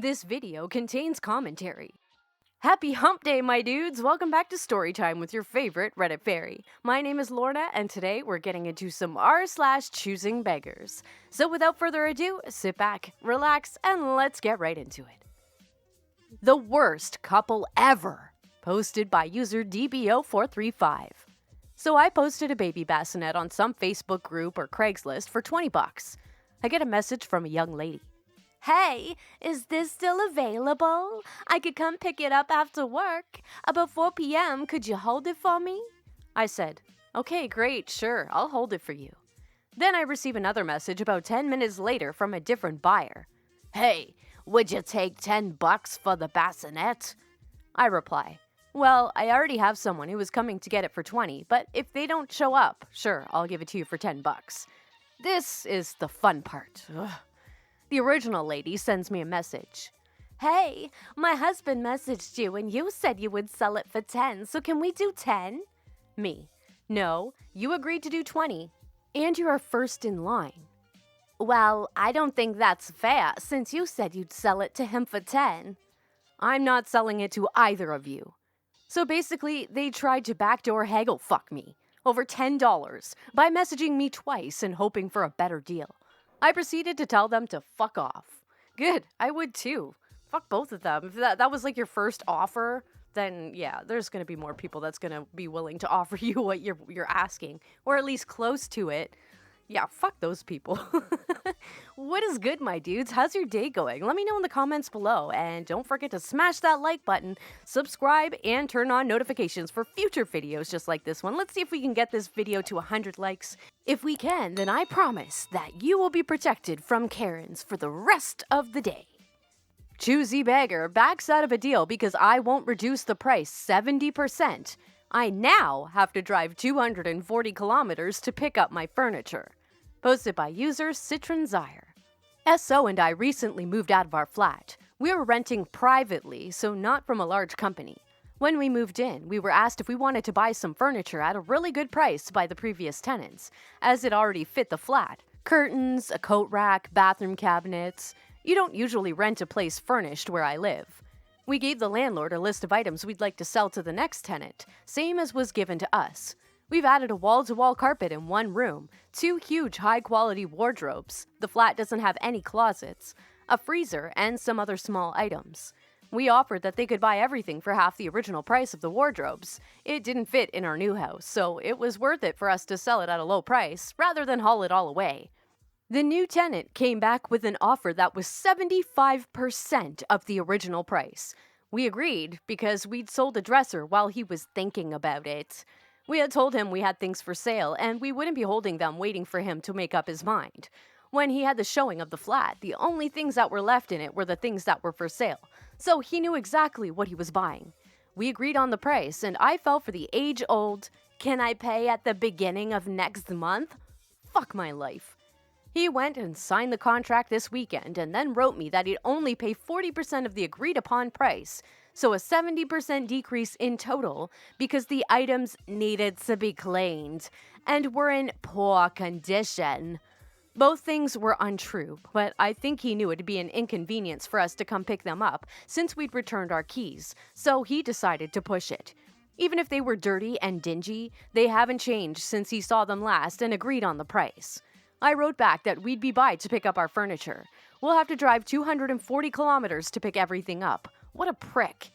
This video contains commentary. Happy Hump Day, my dudes! Welcome back to Storytime with your favorite Reddit fairy. My name is Lorna, and today we're getting into some r/ChoosingBeggars. So without further ado, sit back, relax, and let's get right into it. The worst couple ever, posted by user DBO435. So I posted a baby bassinet on some Facebook group or Craigslist for 20 bucks. I get a message from a young lady. Hey, is this still available? I could come pick it up after work. About 4 p.m., could you hold it for me? I said, okay, great, sure, I'll hold it for you. Then I receive another message about 10 minutes later from a different buyer. Hey, would you take 10 bucks for the bassinet? I reply, well, I already have someone who is coming to get it for 20, but if they don't show up, sure, I'll give it to you for 10 bucks. This is the fun part. Ugh. The original lady sends me a message. Hey, my husband messaged you and you said you would sell it for 10, so can we do 10? Me. No, you agreed to do 20. And you are first in line. Well, I don't think that's fair since you said you'd sell it to him for 10. I'm not selling it to either of you. So basically, they tried to backdoor haggle fuck me over $10 by messaging me twice and hoping for a better deal. I proceeded to tell them to fuck off. Good, I would too. Fuck both of them. If that was like your first offer, then yeah, there's gonna be more people that's gonna be willing to offer you what you're asking, or at least close to it. Yeah, fuck those people. What is good, my dudes? How's your day going? Let me know in the comments below, and don't forget to smash that like button, subscribe, and turn on notifications for future videos just like this one. Let's see if we can get this video to 100 likes. If we can, then I promise that you will be protected from Karens for the rest of the day. ChoosingBeggar backs out of a deal because I won't reduce the price 70%. I now have to drive 240 kilometers to pick up my furniture. Posted by user CitronZire. SO and I recently moved out of our flat. We were renting privately, so not from a large company. When we moved in, we were asked if we wanted to buy some furniture at a really good price by the previous tenants, as it already fit the flat. Curtains, a coat rack, bathroom cabinets. You don't usually rent a place furnished where I live. We gave the landlord a list of items we'd like to sell to the next tenant, same as was given to us. We've added a wall-to-wall carpet in one room, 2 huge high-quality wardrobes, the flat doesn't have any closets, a freezer, and some other small items. We offered that they could buy everything for half the original price of the wardrobes. It didn't fit in our new house, so it was worth it for us to sell it at a low price, rather than haul it all away. The new tenant came back with an offer that was 75% of the original price. We agreed because we'd sold a dresser while he was thinking about it. We had told him we had things for sale and we wouldn't be holding them waiting for him to make up his mind. When he had the showing of the flat, the only things that were left in it were the things that were for sale, so he knew exactly what he was buying. We agreed on the price and I fell for the age-old, can I pay at the beginning of next month? Fuck my life. He went and signed the contract this weekend and then wrote me that he'd only pay 40% of the agreed upon price, so a 70% decrease in total because the items needed to be cleaned and were in poor condition. Both things were untrue, but I think he knew it'd be an inconvenience for us to come pick them up since we'd returned our keys, so he decided to push it. Even if they were dirty and dingy, they haven't changed since he saw them last and agreed on the price. I wrote back that we'd be by to pick up our furniture. We'll have to drive 240 kilometers to pick everything up. What a prick.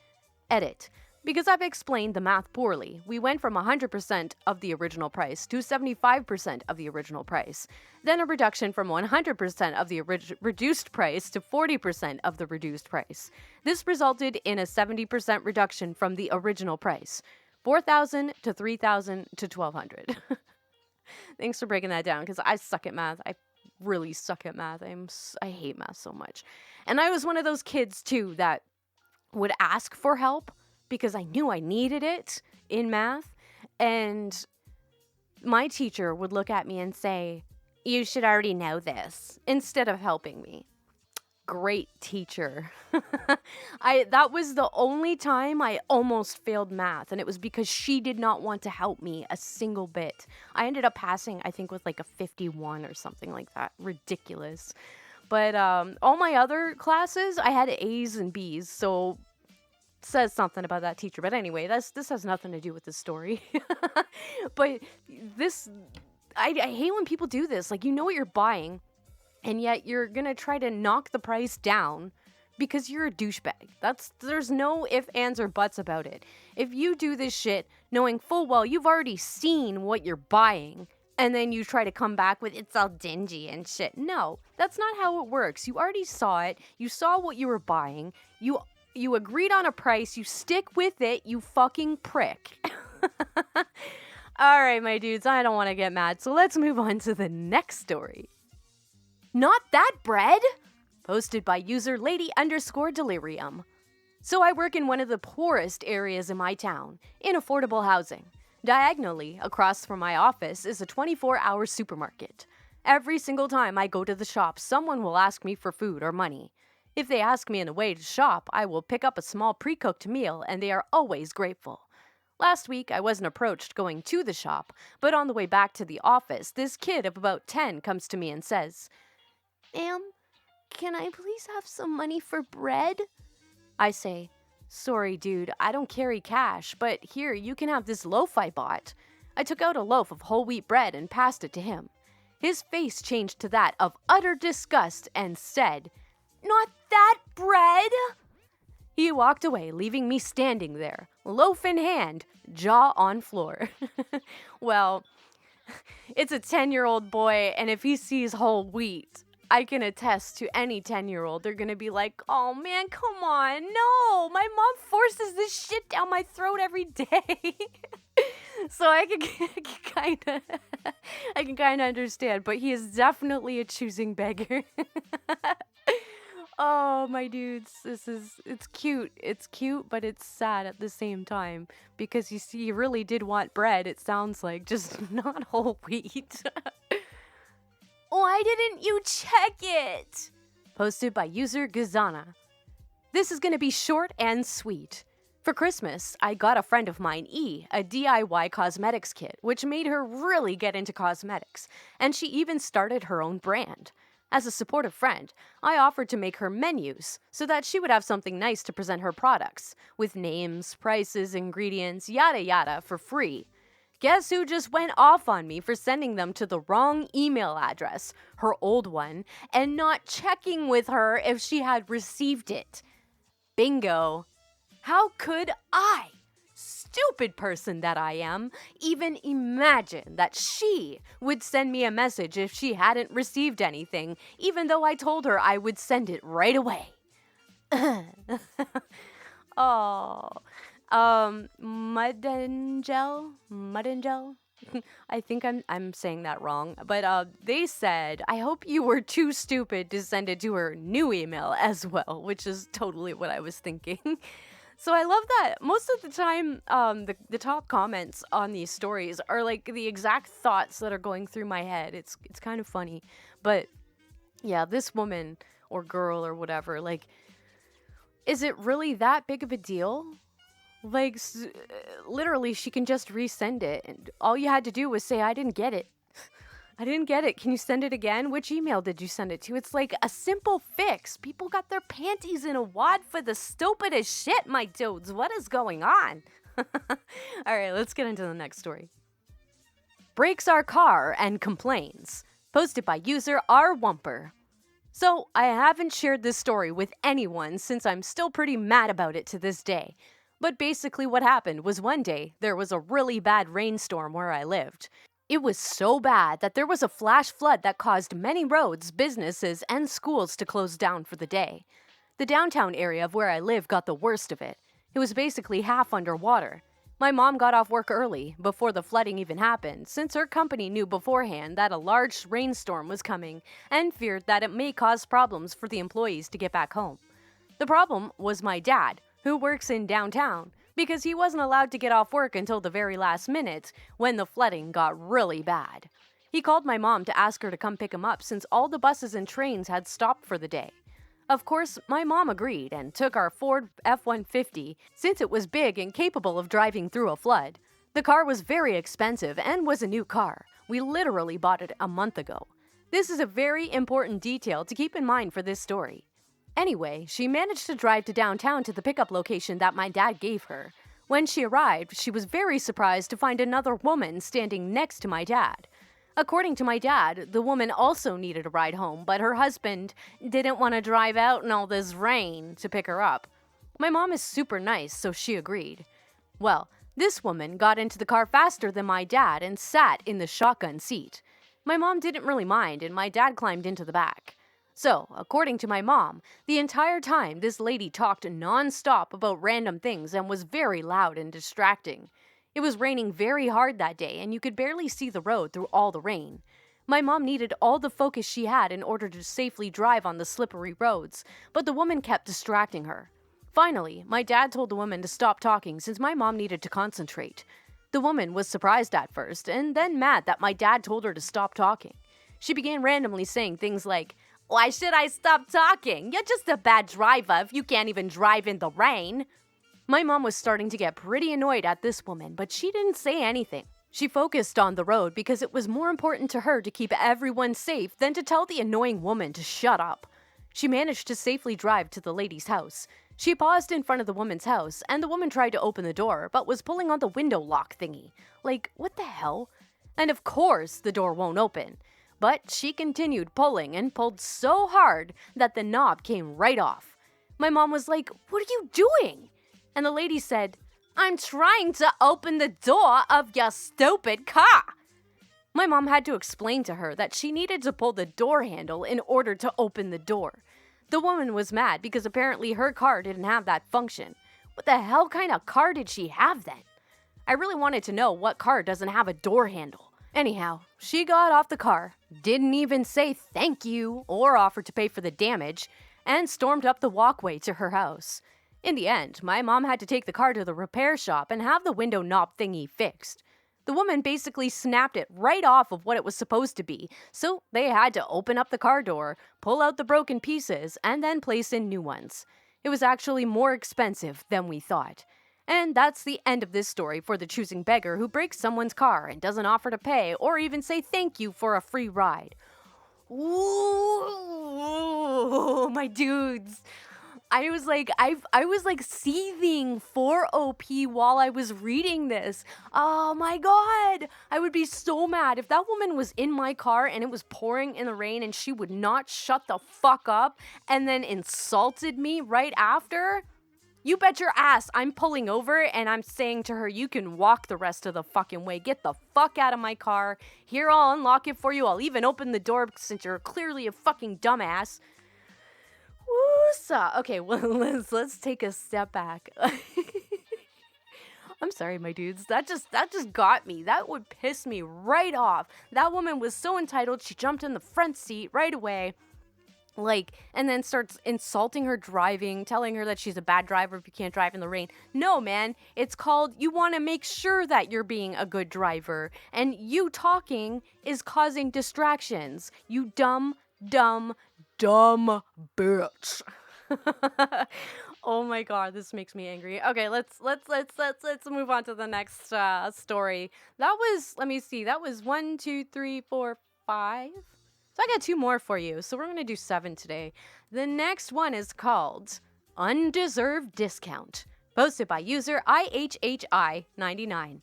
Edit. Because I've explained the math poorly, we went from 100% of the original price to 75% of the original price, then a reduction from 100% of the reduced price to 40% of the reduced price. This resulted in a 70% reduction from the original price, $4,000 to $3,000 to $1,200. Thanks for breaking that down, because I suck at math. I really suck at math. I hate math so much. And I was one of those kids, too, that would ask for help because I knew I needed it in math. And my teacher would look at me and say, you should already know this, instead of helping me. Great teacher. That was the only time I almost failed math, and it was because she did not want to help me a single bit. I ended up passing, I think, with like a 51 or something like that. Ridiculous. But all my other classes, I had A's and B's, so says something about that teacher. But anyway, this has nothing to do with this story. But this, I hate when people do this. Like, you know what you're buying, and yet you're gonna try to knock the price down because you're a douchebag. There's no ifs, ands, or buts about it. If you do this shit knowing full well you've already seen what you're buying, and then you try to come back with it's all dingy and shit. No, that's not how it works. You already saw it. You saw what you were buying. You agreed on a price. You stick with it, you fucking prick. All right, my dudes, I don't want to get mad, so let's move on to the next story. Not that bread! Posted by user lady_delirium. So I work in one of the poorest areas in my town, in affordable housing. Diagonally, across from my office, is a 24-hour supermarket. Every single time I go to the shop, someone will ask me for food or money. If they ask me on the way to shop, I will pick up a small pre-cooked meal, and they are always grateful. Last week, I wasn't approached going to the shop, but on the way back to the office, this kid of about 10 comes to me and says, "Ma'am, can I please have some money for bread?" I say, "Sorry, dude, I don't carry cash, but here, you can have this loaf I bought." I took out a loaf of whole wheat bread and passed it to him. His face changed to that of utter disgust and said, "Not that bread!" He walked away, leaving me standing there, loaf in hand, jaw on floor. Well, it's a 10-year-old boy, and if he sees whole wheat, I can attest to any 10-year-old, they're gonna be like, "Oh man, come on, no, my mom forces this shit down my throat every day." So I can kind of understand, but he is definitely a choosing beggar. Oh, my dudes, it's cute. It's cute, but it's sad at the same time. Because you see, he really did want bread, it sounds like, just not whole wheat. Why didn't you check it? Posted by user Gazana. This is gonna be short and sweet. For Christmas, I got a friend of mine, a DIY cosmetics kit, which made her really get into cosmetics, and she even started her own brand. As a supportive friend, I offered to make her menus so that she would have something nice to present her products, with names, prices, ingredients, yada yada, for free. Guess who just went off on me for sending them to the wrong email address, her old one, and not checking with her if she had received it? Bingo. How could I, stupid person that I am, even imagine that she would send me a message if she hadn't received anything, even though I told her I would send it right away? Oh, Mudangel? I think I'm saying that wrong, but they said, I hope you were too stupid to send it to her new email as well, which is totally what I was thinking. So I love that most of the time, the top comments on these stories are like the exact thoughts that are going through my head. It's kind of funny, but yeah, this woman or girl or whatever, like, is it really that big of a deal? Like, literally, she can just resend it, and all you had to do was say, "I didn't get it. I didn't get it. Can you send it again? Which email did you send it to?" It's like a simple fix. People got their panties in a wad for the stupidest shit, my dudes. What is going on? All right, let's get into the next story. Breaks our car and complains. Posted by user rwumper. So, I haven't shared this story with anyone since I'm still pretty mad about it to this day. But basically what happened was one day, there was a really bad rainstorm where I lived. It was so bad that there was a flash flood that caused many roads, businesses, and schools to close down for the day. The downtown area of where I live got the worst of it. It was basically half underwater. My mom got off work early, before the flooding even happened, since her company knew beforehand that a large rainstorm was coming and feared that it may cause problems for the employees to get back home. The problem was my dad, who works in downtown, because he wasn't allowed to get off work until the very last minute when the flooding got really bad. He called my mom to ask her to come pick him up since all the buses and trains had stopped for the day. Of course, my mom agreed and took our Ford F-150 since it was big and capable of driving through a flood. The car was very expensive and was a new car. We literally bought it a month ago. This is a very important detail to keep in mind for this story. Anyway, she managed to drive to downtown to the pickup location that my dad gave her. When she arrived, she was very surprised to find another woman standing next to my dad. According to my dad, the woman also needed a ride home, but her husband didn't want to drive out in all this rain to pick her up. My mom is super nice, so she agreed. Well, this woman got into the car faster than my dad and sat in the shotgun seat. My mom didn't really mind, and my dad climbed into the back. So, according to my mom, the entire time this lady talked non-stop about random things and was very loud and distracting. It was raining very hard that day, and you could barely see the road through all the rain. My mom needed all the focus she had in order to safely drive on the slippery roads, but the woman kept distracting her. Finally, my dad told the woman to stop talking since my mom needed to concentrate. The woman was surprised at first, and then mad that my dad told her to stop talking. She began randomly saying things like, "Why should I stop talking? You're just a bad driver if you can't even drive in the rain." My mom was starting to get pretty annoyed at this woman, but she didn't say anything. She focused on the road because it was more important to her to keep everyone safe than to tell the annoying woman to shut up. She managed to safely drive to the lady's house. She paused in front of the woman's house, and the woman tried to open the door, but was pulling on the window lock thingy. Like, what the hell? And of course, the door won't open. But she continued pulling and pulled so hard that the knob came right off. My mom was like, "What are you doing?" And the lady said, "I'm trying to open the door of your stupid car." My mom had to explain to her that she needed to pull the door handle in order to open the door. The woman was mad because apparently her car didn't have that function. What the hell kind of car did she have then? I really wanted to know what car doesn't have a door handle. Anyhow, she got off the car, didn't even say thank you or offer to pay for the damage, and stormed up the walkway to her house. In the end, my mom had to take the car to the repair shop and have the window knob thingy fixed. The woman basically snapped it right off of what it was supposed to be, so they had to open up the car door, pull out the broken pieces, and then place in new ones. It was actually more expensive than we thought. And that's the end of this story for the choosing beggar who breaks someone's car and doesn't offer to pay or even say thank you for a free ride. Ooh, my dudes. I was like seething for OP while I was reading this. Oh my god. I would be so mad if that woman was in my car and it was pouring in the rain and she would not shut the fuck up and then insulted me right after. You bet your ass I'm pulling over and I'm saying to her, "You can walk the rest of the fucking way. Get the fuck out of my car. Here, I'll unlock it for you. I'll even open the door since you're clearly a fucking dumbass." Woosa. Okay, well, let's take a step back. I'm sorry, my dudes. That just got me. That would piss me right off. That woman was so entitled, she jumped in the front seat right away. And then starts insulting her driving, telling her that she's a bad driver if you can't drive in the rain. No, man. It's called you want to make sure that you're being a good driver. And you talking is causing distractions. You dumb bitch. Oh my god, this makes me angry. Okay, let's move on to the next story. That was, let me see, that was 1, 2, 3, 4, 5. So I got 2 more for you. So we're gonna do 7 today. The next one is called Undeserved Discount, posted by user IHHI99.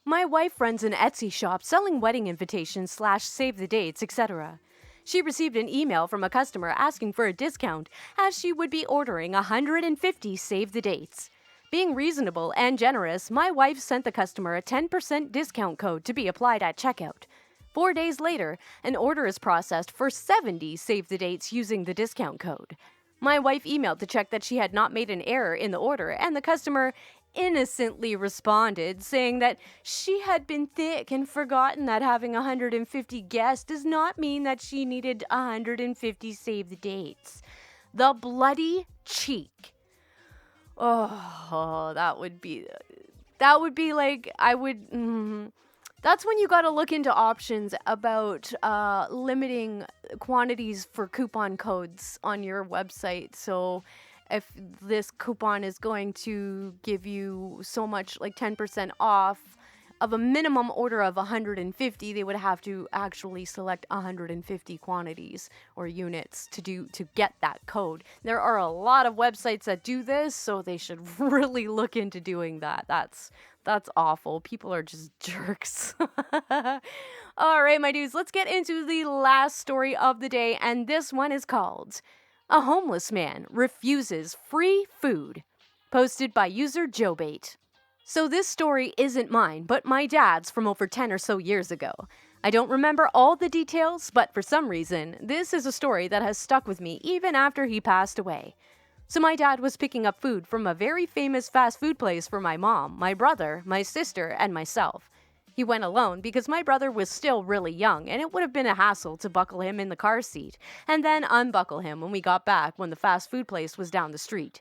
My wife runs an Etsy shop selling wedding invitations / save the dates, etc. She received an email from a customer asking for a discount as she would be ordering 150 save the dates. Being reasonable and generous, my wife sent the customer a 10% discount code to be applied at checkout. 4 days later, an order is processed for 70 save the dates using the discount code. My wife emailed to check that she had not made an error in the order, and the customer innocently responded, saying that she had been thick and forgotten that having 150 guests does not mean that she needed 150 save the dates. The bloody cheek. Oh, that would be like, that's when you gotta look into options about limiting quantities for coupon codes on your website. So if this coupon is going to give you so much, like 10% off of a minimum order of 150, they would have to actually select 150 quantities or units to get that code. There are a lot of websites that do this, so they should really look into doing that. That's awful. People are just jerks. All right, my dudes, let's get into the last story of the day, and this one is called "A Homeless Man Refuses Free Food," posted by user JoeBait. So this story isn't mine, but my dad's from over 10 or so years ago. I don't remember all the details, but for some reason, this is a story that has stuck with me even after he passed away. So my dad was picking up food from a very famous fast food place for my mom, my brother, my sister, and myself. He went alone because my brother was still really young, and it would have been a hassle to buckle him in the car seat, and then unbuckle him when we got back when the fast food place was down the street.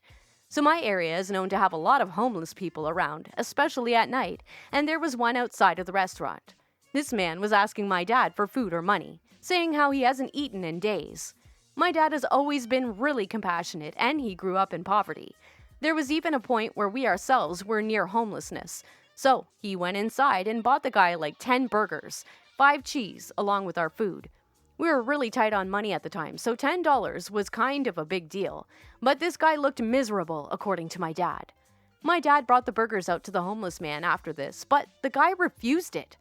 So my area is known to have a lot of homeless people around, especially at night, and there was one outside of the restaurant. This man was asking my dad for food or money, saying how he hasn't eaten in days. My dad has always been really compassionate, and he grew up in poverty. There was even a point where we ourselves were near homelessness. So he went inside and bought the guy like 10 burgers, 5 cheese, along with our food. We were really tight on money at the time, so $10 was kind of a big deal. But this guy looked miserable, according to my dad. My dad brought the burgers out to the homeless man after this, but the guy refused it.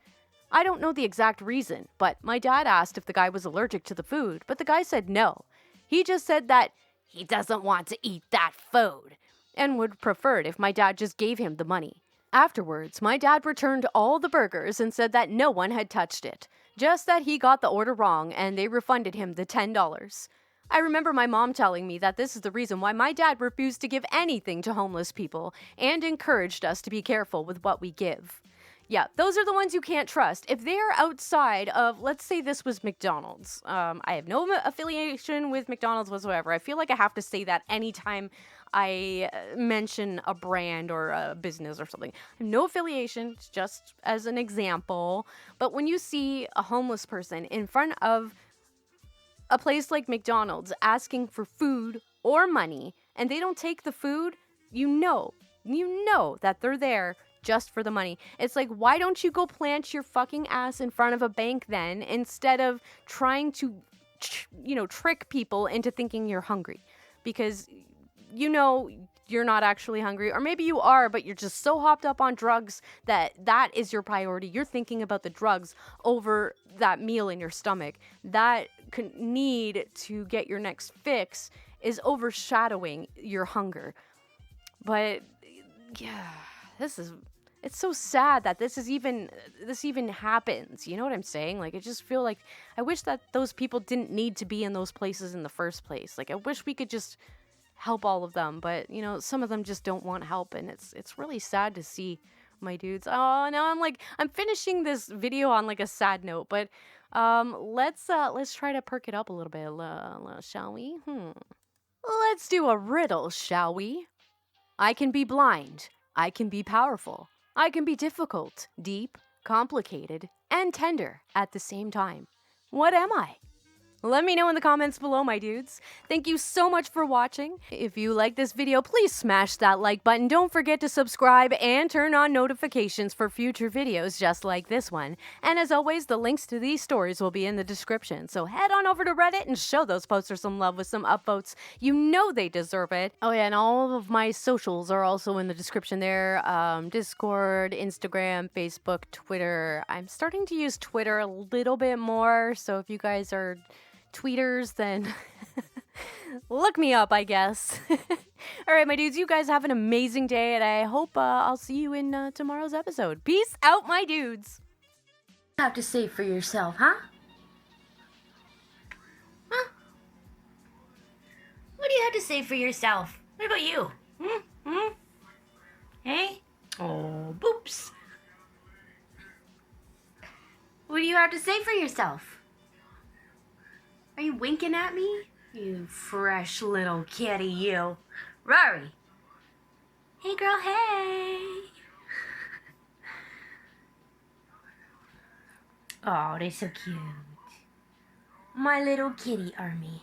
I don't know the exact reason, but my dad asked if the guy was allergic to the food, but the guy said no. He just said that he doesn't want to eat that food, and would prefer it if my dad just gave him the money. Afterwards, my dad returned all the burgers and said that no one had touched it, just that he got the order wrong and they refunded him the $10. I remember my mom telling me that this is the reason why my dad refused to give anything to homeless people and encouraged us to be careful with what we give. Yeah, those are the ones you can't trust. If they're outside of, let's say this was McDonald's. I have no affiliation with McDonald's whatsoever. I feel like I have to say that anytime I mention a brand or a business or something. I have no affiliation, it's just as an example. But when you see a homeless person in front of a place like McDonald's asking for food or money, and they don't take the food, you know that they're there just for the money. It's like, why don't you go plant your fucking ass in front of a bank then, instead of trying to, trick people into thinking you're hungry? Because you're not actually hungry, or maybe you are, but you're just so hopped up on drugs that is your priority. You're thinking about the drugs over that meal in your stomach. That need to get your next fix is overshadowing your hunger. But yeah, it's so sad that this even happens. You know what I'm saying? Like, I just feel like I wish that those people didn't need to be in those places in the first place. Like, I wish we could just help all of them, but some of them just don't want help, and it's really sad to see, my dudes. Oh, now I'm finishing this video on like a sad note, but let's try to perk it up a little bit, shall we? Let's do a riddle, shall we? I can be blind, I can be powerful, I can be difficult, deep, complicated, and tender at the same time. What am I? Let me know in the comments below, my dudes. Thank you so much for watching. If you like this video, please smash that like button. Don't forget to subscribe and turn on notifications for future videos just like this one. And as always, the links to these stories will be in the description. So head on over to Reddit and show those posters some love with some upvotes. You know they deserve it. Oh yeah, and all of my socials are also in the description there. Discord, Instagram, Facebook, Twitter. I'm starting to use Twitter a little bit more, so if you guys are tweeters, then look me up, I guess. All right, my dudes, you guys have an amazing day, and I hope I'll see you in tomorrow's episode. Peace out, my dudes. Have to say for yourself, huh? Huh? What do you have to say for yourself? What about you? Hey? Oh, boops. What do you have to say for yourself? Are you winking at me? You fresh little kitty, you. Rory. Hey, girl, hey. Oh, they're so cute. My little kitty army.